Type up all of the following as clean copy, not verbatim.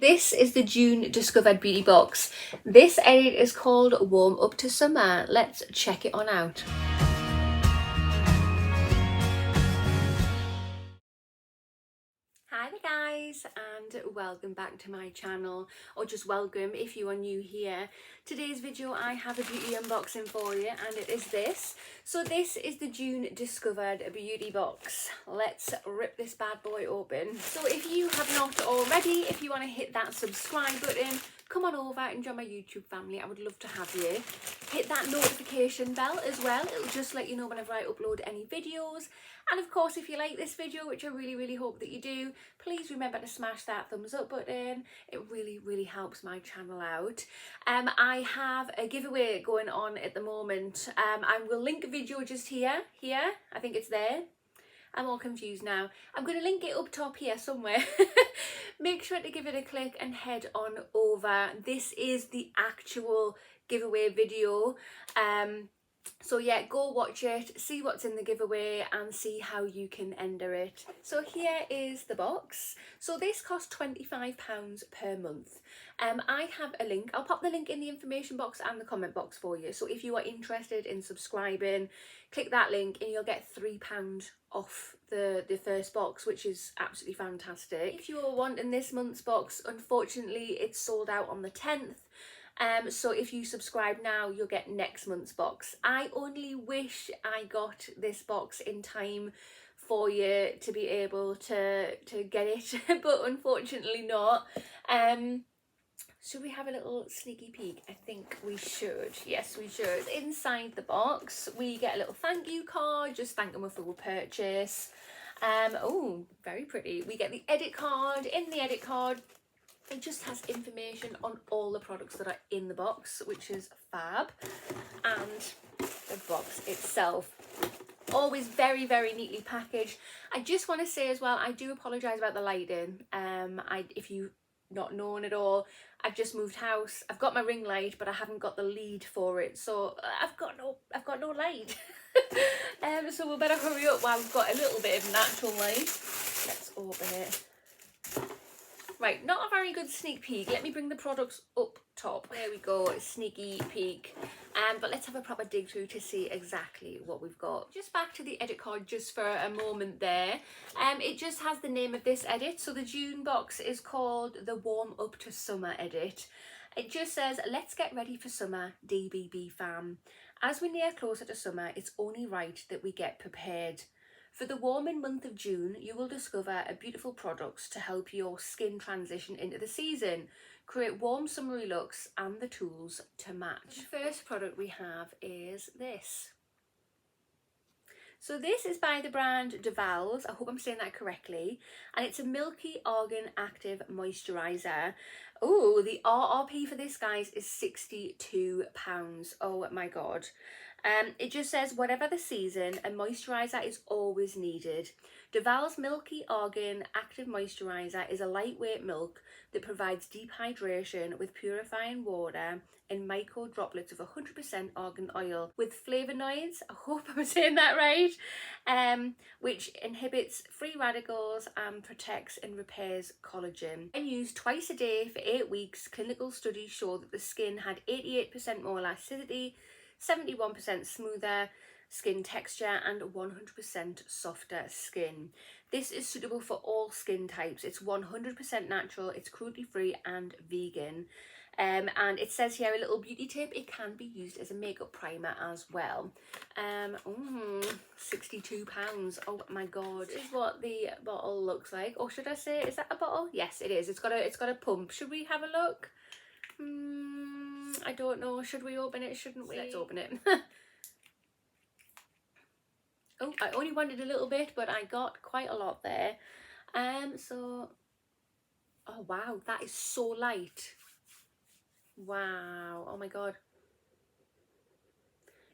This is the June Discovered Beauty Box. This edit is called Warm Up to Summer. Let's check it on out. Hi there guys, and welcome back to my channel, or just welcome if you are new here. Today's video I have a beauty unboxing for you, and it is this. So this is the June Discovered Beauty Box. Let's rip this bad boy open. So if you have not already, if you want to hit that subscribe button, come on over and join my YouTube family. I would love to have you. Hit that notification bell as well. It'll just let you know whenever I upload any videos. And of course, if you like this video, which I really hope that you do, please remember to smash that thumbs up button. It really helps my channel out. I have a giveaway going on at the moment. I will link a video just here. I think it's there. I'm all confused now. I'm going to link it up top here somewhere. Make sure to give it a click and head on over. This is the actual giveaway video. So yeah, go watch it, see what's in the giveaway and see how you can enter it. So here is the box. So this costs £25 per month. I have a link. I'll pop the link in the information box and the comment box for you. So if you are interested in subscribing, click that link and you'll get £3 off the first box, which is absolutely fantastic. If you are wanting this month's box, unfortunately it's sold out on the 10th. So if you subscribe now, you'll get next month's box. I only wish I got this box in time for you to be able to get it, but unfortunately not. Should we have a little sneaky peek? I think we should. Yes, we should. Inside the box, we get a little thank you card, just thanking them for the purchase. Oh, very pretty. We get the edit card. In the edit card, it just has information on all the products that are in the box, which is fab. And the box itself, always very neatly packaged. I just want to say as well, I do apologise about the lighting. If you've not known at all, I've just moved house. I've got my ring light, but I haven't got the lead for it, so I've got no light. So we better hurry up while we've got a little bit of natural light. Let's open it. Right, not a very good sneak peek. Let me bring the products up top. There we go, sneaky peek. But let's have a proper dig through to see exactly what we've got. Just back to the edit card just for a moment there. It just has the name of this edit. So the June box is called the Warm Up to Summer edit. It just says, let's get ready for summer, DBB fam. As we near closer to summer, it's only right that we get prepared. For the warming month of June, you will discover beautiful products to help your skin transition into the season, create warm summery looks and the tools to match. The first product we have is this. So this is by the brand Douvalls, I hope I'm saying that correctly, and it's a Milky Argan Active Moisturiser. Oh, the RRP for this, guys, is £62. Oh my god. It just says, whatever the season, a moisturiser is always needed. Douvalls Milky Argan Active Moisturiser is a lightweight milk that provides deep hydration with purifying water and micro droplets of 100% argan oil with flavonoids, I hope I'm saying that right, which inhibits free radicals and protects and repairs collagen. And used twice a day for 8 weeks, clinical studies show that the skin had 88% more elasticity, 71% smoother skin texture and 100% softer skin. This is suitable for all skin types. It's 100% natural, it's cruelty free and vegan. And it says here a little beauty tip, it can be used as a makeup primer as well. £62. Oh my god. This is what the bottle looks like. Or should I say, is that a bottle? Yes, it is. It's got a pump. Should we have a look? I don't know. Should we open it? Shouldn't we? Let's open it. Oh, I only wanted a little bit, but I got quite a lot there. So, oh wow, that is so light. Wow, oh my god.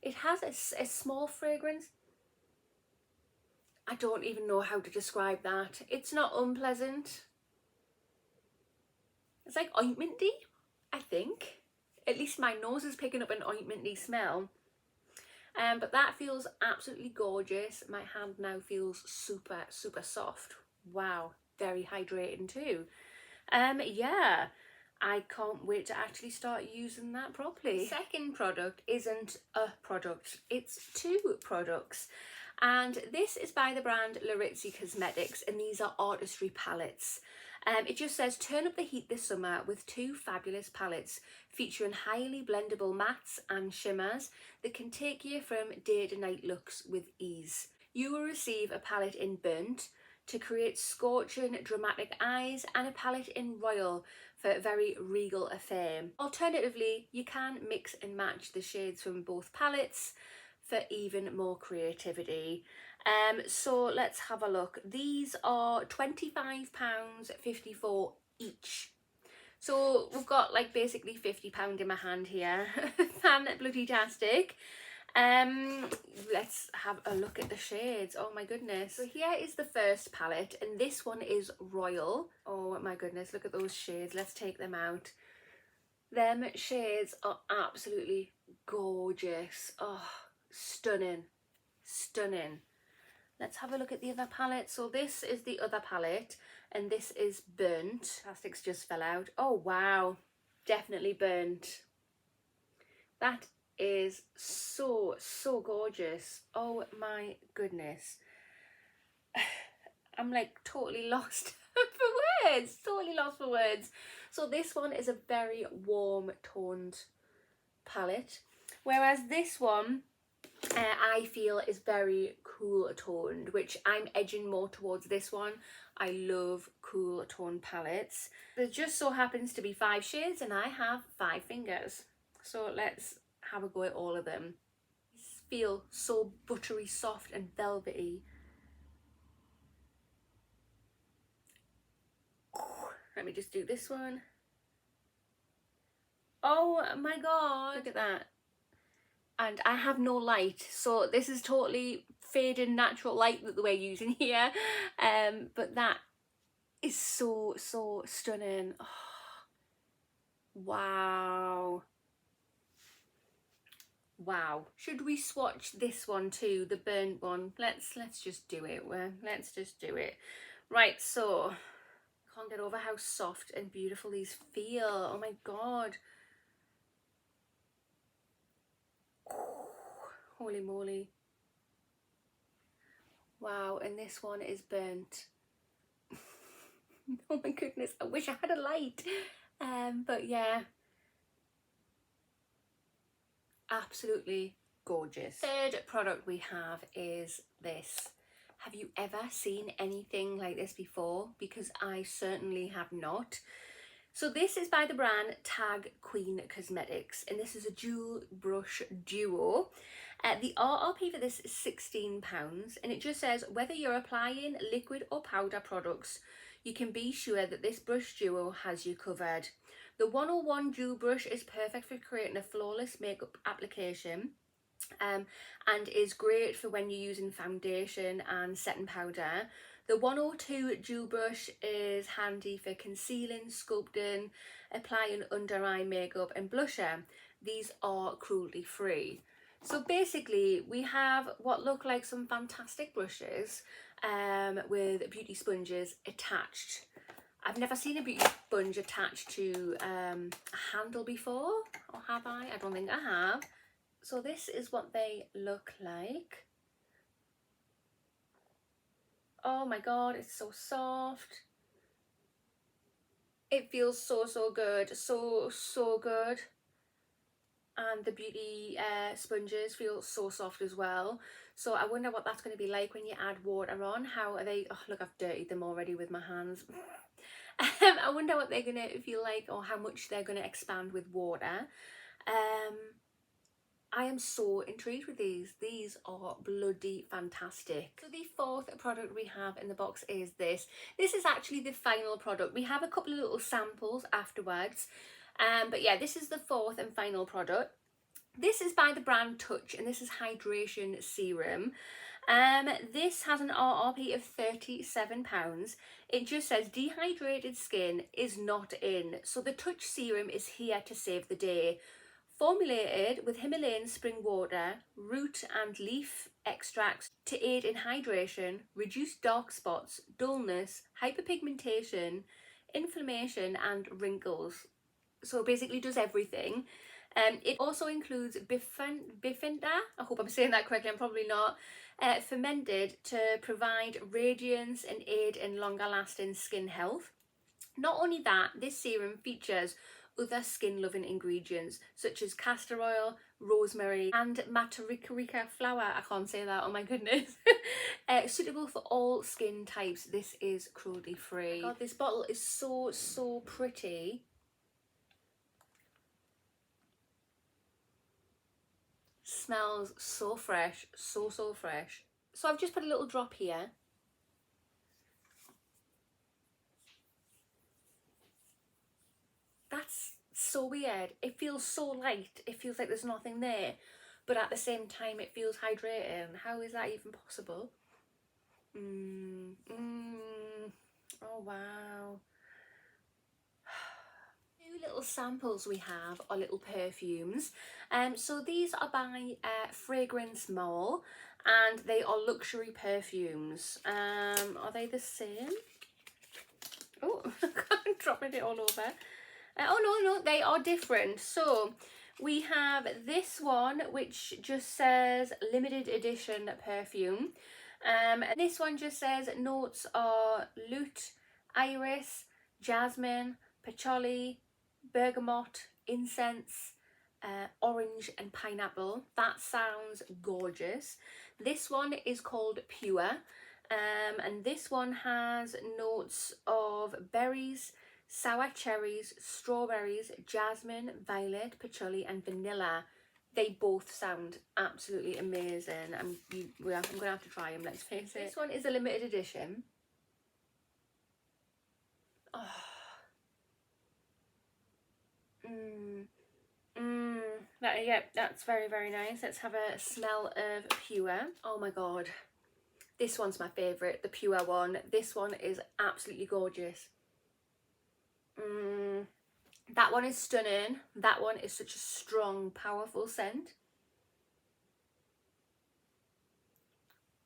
It has a small fragrance. I don't even know how to describe that. It's not unpleasant. It's like ointmenty, I think. At least my nose is picking up an ointmenty smell. But that feels absolutely gorgeous. My hand now feels super soft. Wow, very hydrating too. Yeah, I can't wait to actually start using that properly. The second product isn't a product, it's two products. And this is by the brand Larizzi Cosmetics, and these are artistry palettes. It just says, turn up the heat this summer with two fabulous palettes featuring highly blendable mattes and shimmers that can take you from day to night looks with ease. You will receive a palette in Burnt to create scorching dramatic eyes, and a palette in Royal for very regal affair. Alternatively, you can mix and match the shades from both palettes for even more creativity. So let's have a look. These are £25.54 each. So we've got like basically £50 in my hand here. Fan bloody tastic. Let's have a look at the shades. Oh my goodness. So here is the first palette, and this one is Royal. Oh my goodness, look at those shades. Let's take them out. Them shades are absolutely gorgeous. Oh, stunning, stunning. Let's have a look at the other palette. So this is the other palette, and this is Burnt. Plastics just fell out. Oh wow, definitely Burnt. That is so gorgeous. Oh my goodness. I'm like totally lost for words, totally lost for words. So this one is a very warm toned palette, whereas this one I feel is very cool toned, which I'm edging more towards this one. I love cool toned palettes. There just so happens to be 5 shades and I have 5 fingers. So let's have a go at all of them. These feel so buttery soft and velvety. Let me just do this one. Oh my god, look at that. And I have no light, so this is totally faded natural light that we're using here. But that is so stunning. Oh, wow. Wow. Should we swatch this one too, the Burnt one? Let's just do it. Let's just do it. Right, so I can't get over how soft and beautiful these feel. Oh my god. Oh, holy moly. Wow, and this one is Burnt. Oh my goodness, I wish I had a light. But yeah, absolutely gorgeous. Third product we have is this. Have you ever seen anything like this before? Because I certainly have not. So this is by the brand Tag Queen Cosmetics, and this is a dual brush duo. The RRP for this is £16, and it just says, whether you're applying liquid or powder products, you can be sure that this brush duo has you covered. The 101 dual brush is perfect for creating a flawless makeup application, and is great for when you're using foundation and setting powder. The 102 dual brush is handy for concealing, sculpting, applying under eye makeup and blusher. These are cruelty free. So basically we have what look like some fantastic brushes with beauty sponges attached. I've never seen a beauty sponge attached to a handle before, or have I? I don't think I have. So this is what they look like. Oh my god, it's so soft. It feels so good, so good. And the beauty sponges feel so soft as well. So I wonder what that's going to be like when you add water on. How are they? Oh look, I've dirtied them already with my hands. I wonder what they're going to feel like, or how much they're going to expand with water. I am so intrigued with these. These are bloody fantastic. So the fourth product we have in the box is this. This is actually the final product. We have a couple of little samples afterwards. But yeah, this is the fourth and final product. This is by the brand Touch, and this is Hydration Serum. This has an RRP of £37. It just says dehydrated skin is not in. So the Touch Serum is here to save the day. Formulated with Himalayan spring water, root and leaf extracts to aid in hydration, reduce dark spots, dullness, hyperpigmentation, inflammation and wrinkles. So it basically does everything. It also includes bifinda, I hope I'm saying that correctly, I'm probably not, fermented to provide radiance and aid in longer lasting skin health. Not only that, this serum features other skin loving ingredients such as castor oil, rosemary and matarika flower, I can't say that, oh my goodness, suitable for all skin types. This is cruelty free. God, this bottle is so pretty. Smells so fresh, so fresh. So I've just put a little drop here. That's so weird. It feels so light. It feels like there's nothing there, but at the same time it feels hydrating. How is that even possible? Oh wow. Two little samples we have are little perfumes. So these are by Fragrance Mall, and they are luxury perfumes. Are they the same? Oh, I'm dropping it all over. Oh no, they are different. So we have this one which just says limited edition perfume. This one just says notes are lute, iris, jasmine, patchouli, bergamot, incense, orange and pineapple. That sounds gorgeous. This one is called Pure, and this one has notes of berries, sour cherries, strawberries, jasmine, violet, patchouli and vanilla. They both sound absolutely amazing. I'm gonna have to try them, let's face it. This one is a limited edition. Oh. That's very nice. Let's have a smell of Pure. Oh my god, this one's my favourite, the Pure one. This one is absolutely gorgeous. That one is stunning. That one is such a strong, powerful scent.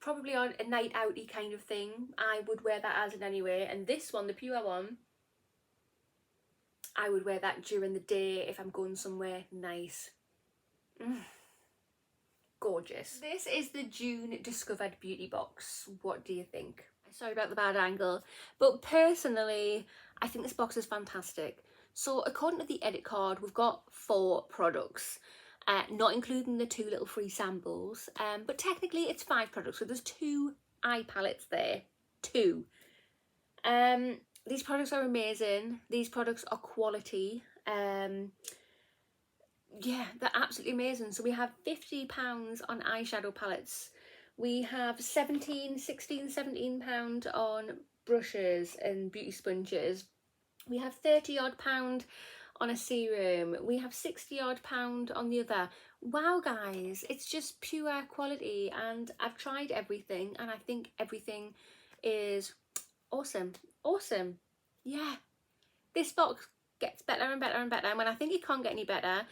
Probably on a night outy kind of thing. I would wear that as in anyway. And this one, the Pure one, I would wear that during the day if I'm going somewhere nice. Gorgeous. This is the June Discovered Beauty Box. What do you think? Sorry about the bad angle, but personally, I think this box is fantastic. So according to the edit card, we've got 4 products, not including the 2 little free samples, but technically it's 5 products. So there's 2 eye palettes there, 2. These products are amazing. These products are quality. Yeah, they're absolutely amazing. So we have £50 on eyeshadow palettes. We have £17 on brushes and beauty sponges. We have £30 odd on a serum. We have £60 odd on the other. Wow guys, it's just pure quality, and I've tried everything and I think everything is awesome. Awesome. Yeah, this box gets better and better and better, and when I think it can't get any better,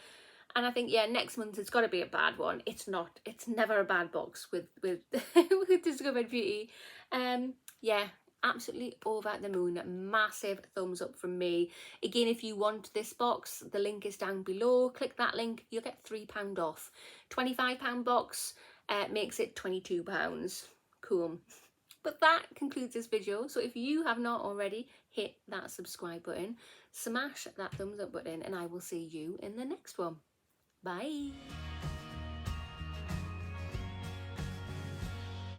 and I think, yeah, next month it's got to be a bad one. It's not. It's never a bad box with with Discovered Beauty. Yeah, absolutely over the moon. Massive thumbs up from me. Again, if you want this box, the link is down below. Click that link, you'll get £3 off. £25 box makes it £22. Cool. But that concludes this video. So if you have not already, hit that subscribe button, smash that thumbs up button, and I will see you in the next one. Bye.